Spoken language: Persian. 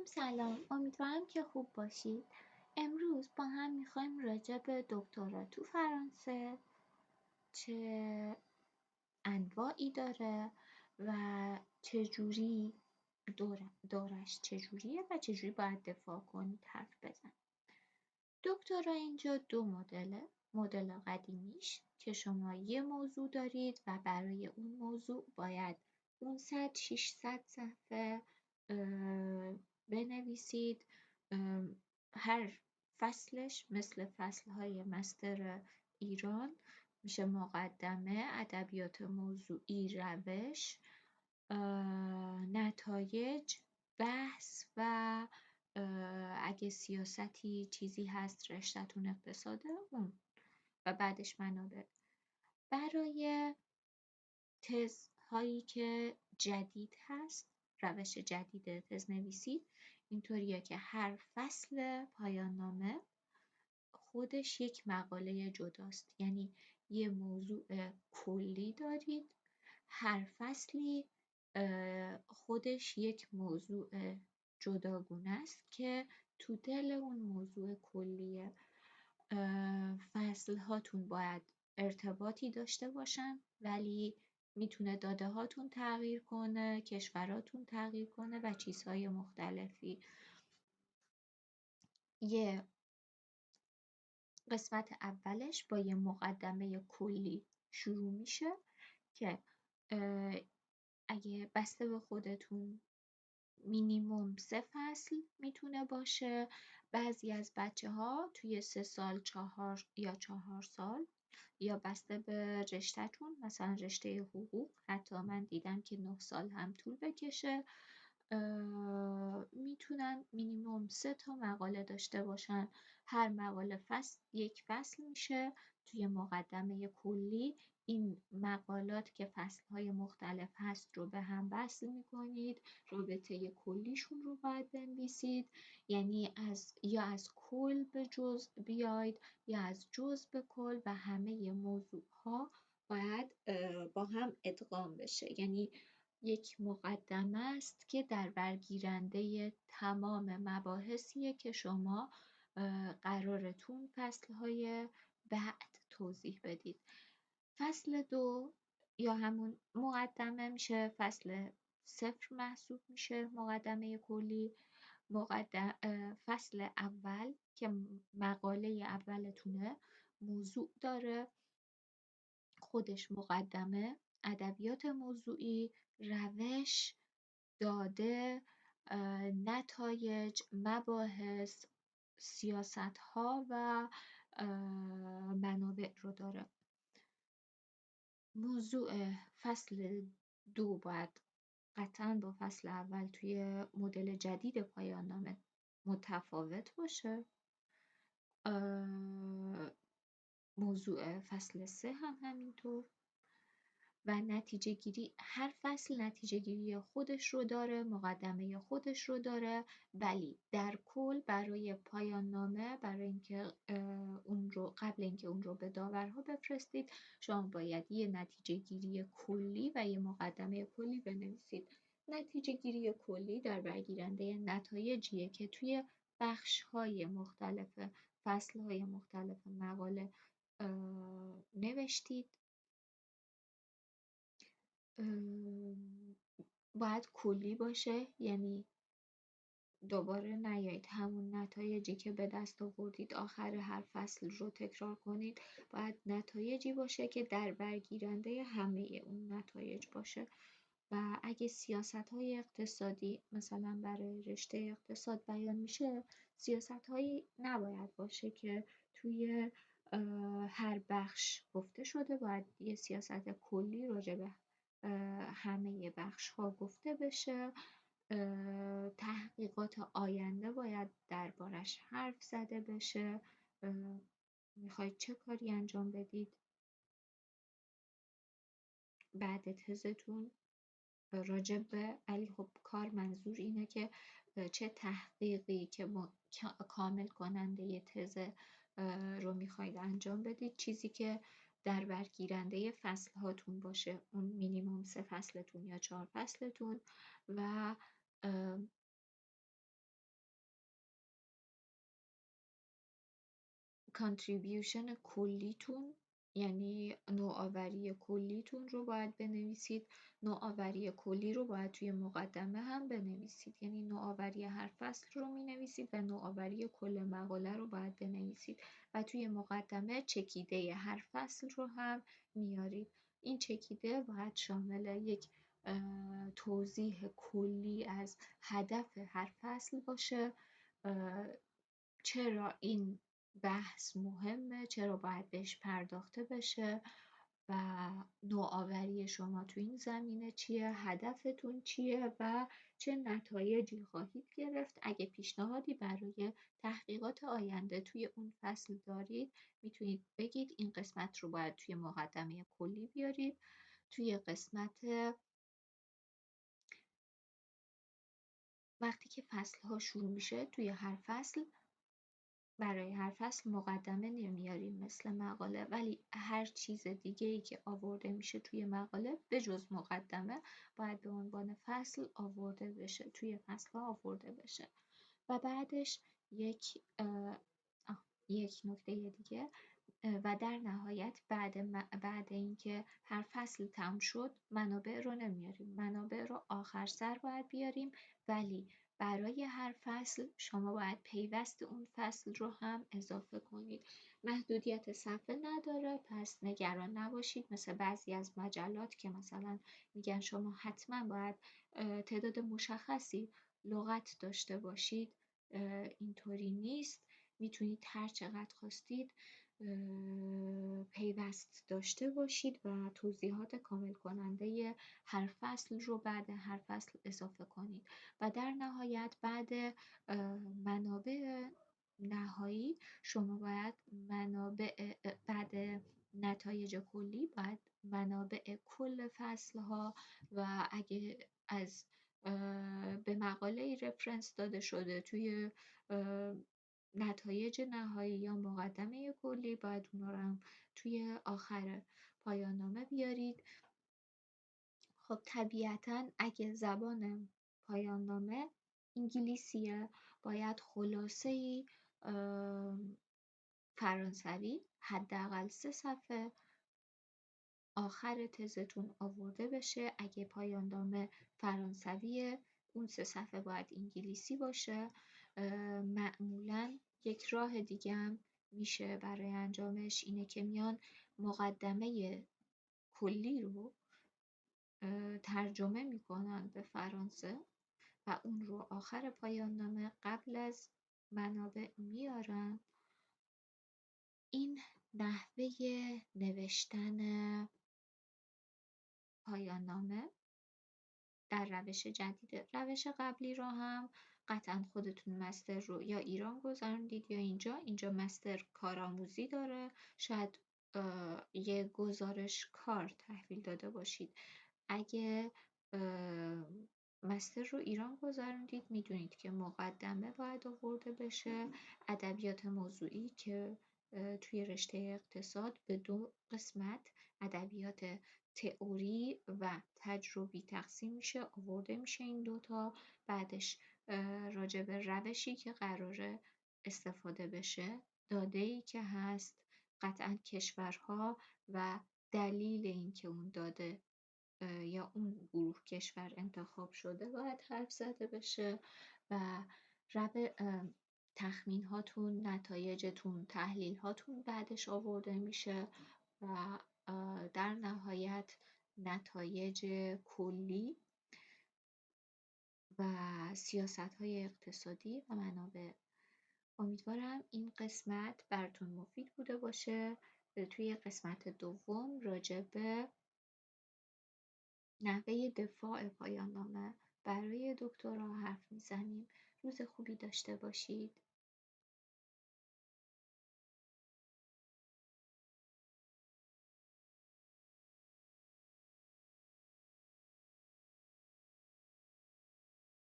سلام، امیدوارم که خوب باشید. امروز با هم میخوایم راجع به دکترا تو فرانسه چه انواعی داره و چجوری دورش چجوریه و چجوری باید دفاع کنید حرف بزن. دکترا اینجا دو مدل قدیمیش که شما یه موضوع دارید و برای اون موضوع باید 500-600 صفحه بنویسید. هر فصلش مثل فصلهای مستر ایران میشه مقدمه، ادبیات موضوعی، روش، نتایج، بحث و اگه سیاستی چیزی هست رشته‌تون اقتصاده اون و بعدش منابع. برای تز هایی که جدید هست، روش جدید تز نویسی اینطوریه که هر فصل پایان نامه خودش یک مقاله جداست، یعنی یه موضوع کلی دارید، هر فصلی خودش یک موضوع جداگونه است که تو دل اون موضوع کلیه. فصل هاتون باید ارتباطی داشته باشن، ولی میتونه داده هاتون تغییر کنه، کشوراتون تغییر کنه و چیزهای مختلفی. یه قسمت اولش با یه مقدمه کلی شروع میشه که اگه بسته به خودتون مینیموم 3 فصل میتونه باشه. بعضی از بچه‌ها توی 3 سال 4 یا 4 سال یا بسته به رشته‌تون، مثلا رشته حقوق حتی من دیدم که 9 سال هم طول بکشه، میتونن مینیموم 3 تا مقاله داشته باشن. هر مقاله یک فصل میشه. توی مقدمه کلی این مقالات که فصلهای مختلف هست رو به هم وصل میکنید، رابطه کلیشون رو باید بنویسید، یعنی یا از کل به جزء بیاید یا از جزء به کل و همه موضوع ها باید با هم ادغام بشه. یعنی یک مقدمه است که در برگیرنده تمام مباحثیه که شما قرارتون فصلهای بعد توضیح بدید. فصل 2 یا همون مقدمه میشه فصل 0 محسوب میشه. مقدمه کلی فصل اول که مقاله اولتونه موضوع داره، خودش مقدمه، ادبیات موضوعی، روش، داده، نتایج، مباحث، سیاست ها و منابع رو داره. موضوع فصل 2 باید قطعا با فصل اول توی مدل جدید پایان نامه متفاوت باشه. موضوع فصل 3 هم همینطور و نتیجه گیری، هر فصل نتیجه گیری خودش رو داره، مقدمه خودش رو داره، ولی در کل برای پایان نامه، برای اینکه قبل اینکه اون رو به داورها بفرستید، شما باید یه نتیجه گیری کلی و یه مقدمه کلی بنویسید. نتیجه گیری کلی در برگیرنده نتایجیه که توی بخش‌های مختلف، فصل‌های مختلف مقاله نوشتید. باید کلی باشه، یعنی دوباره نیایید همون نتایجی که به دست آوردید آخر هر فصل رو تکرار کنید. باید نتایجی باشه که در برگیرنده همه اون نتایج باشه. و اگه سیاست‌های اقتصادی مثلا برای رشته اقتصاد بیان میشه، سیاست‌هایی نباید باشه که توی هر بخش گفته شده. باید یه سیاست کلی راجع به همه بخش ها گفته بشه. تحقیقات آینده باید دربارش حرف زده بشه. میخواید چه کاری انجام بدید بعد تزتون راجع به، ولی خب کار منظور اینه که چه تحقیقی که کامل کننده ی تز رو میخواید انجام بدید، چیزی که در برگیرنده فصل هاتون باشه، اون مینیموم 3 فصلتون یا 4 فصلتون، و کانتریبیوشن کلیتون، یعنی نوآوری کلیتون رو باید بنویسید. نوآوری کلی رو باید توی مقدمه هم بنویسید، یعنی نوآوری هر فصل رو می نویسید و نوآوری کل مقاله رو باید بنویسید و توی مقدمه چکیده هر فصل رو هم میارید. این چکیده باید شامل یک توضیح کلی از هدف هر فصل باشه، چرا این بحث مهمه، چرا باید بهش پرداخته بشه و نوآوری شما تو این زمینه چیه، هدفتون چیه و چه نتایجی خواهید گرفت. اگه پیشنهادی برای تحقیقات آینده توی اون فصل دارید میتونید بگید این قسمت رو باید توی مقدمه کلی بیارید. توی قسمت وقتی که فصل ها شروع میشه، توی هر فصل برای هر فصل مقدمه نمیاریم مثل مقاله، ولی هر چیز دیگه ای که آورده میشه توی مقاله به جز مقدمه باید به عنوان فصل آورده بشه، توی فصل ها آورده بشه. و بعدش یک نکته دیگه و در نهایت بعد اینکه هر فصل تموم شد منابع رو نمیاریم، منابع رو آخر سر باید بیاریم، ولی برای هر فصل شما باید پیوست اون فصل رو هم اضافه کنید. محدودیت صفحه نداره، پس نگران نباشید مثل بعضی از مجلات که مثلا میگن شما حتما باید تعداد مشخصی لغت داشته باشید. اینطوری نیست، میتونید هر چقدر خواستید پیوست داشته باشید و توضیحات کامل کننده هر فصل رو بعد هر فصل اضافه کنید. و در نهایت بعد منابع نهایی شما باید بعد نتایج کلی باید منابع کل فصل ها و اگه از به مقاله رفرنس داده شده توی نتایج نهایی یا مقدمه کلی باید اونا رو هم توی آخر پایان نامه بیارید. خب طبیعتاً اگه زبان پایان نامه انگلیسیه باید خلاصه‌ای فرانسوی حداقل 3 صفحه آخر تزتون آورده بشه. اگه پایان نامه فرانسویه اون 3 صفحه باید انگلیسی باشه. معمولاً یک راه دیگه هم میشه برای انجامش، اینه که میان مقدمه کلی رو ترجمه میکنن به فرانسه و اون رو آخر پایان نامه قبل از منابع میارن. این نحوه نوشتن پایان نامه در روش جدیده. روش قبلی رو هم قطعا خودتون مستر رو یا ایران گذروندید یا اینجا مستر کارآموزی داره، شاید یه گزارش کار تحویل داده باشید. اگه مستر رو ایران گذروندید میدونید که مقدمه باید آورده بشه. ادبیات موضوعی که توی رشته اقتصاد به 2 قسمت ادبیات تئوری و تجربی تقسیم میشه، آورده میشه این دوتا. بعدش راجع به روشی که قراره استفاده بشه، داده‌ای که هست، قطعا کشورها و دلیل اینکه اون داده یا اون گروه کشور انتخاب شده باید حرف زده بشه و تخمین هاتون، نتایجتون، تحلیل هاتون بعدش آورده میشه و در نهایت نتایج کلی و سیاست های اقتصادی و منابع. امیدوارم این قسمت براتون مفید بوده باشه. توی قسمت دوم راجع به نحوه دفاع پایان نامه برای دکترا حرف میزنیم. روز خوبی داشته باشید.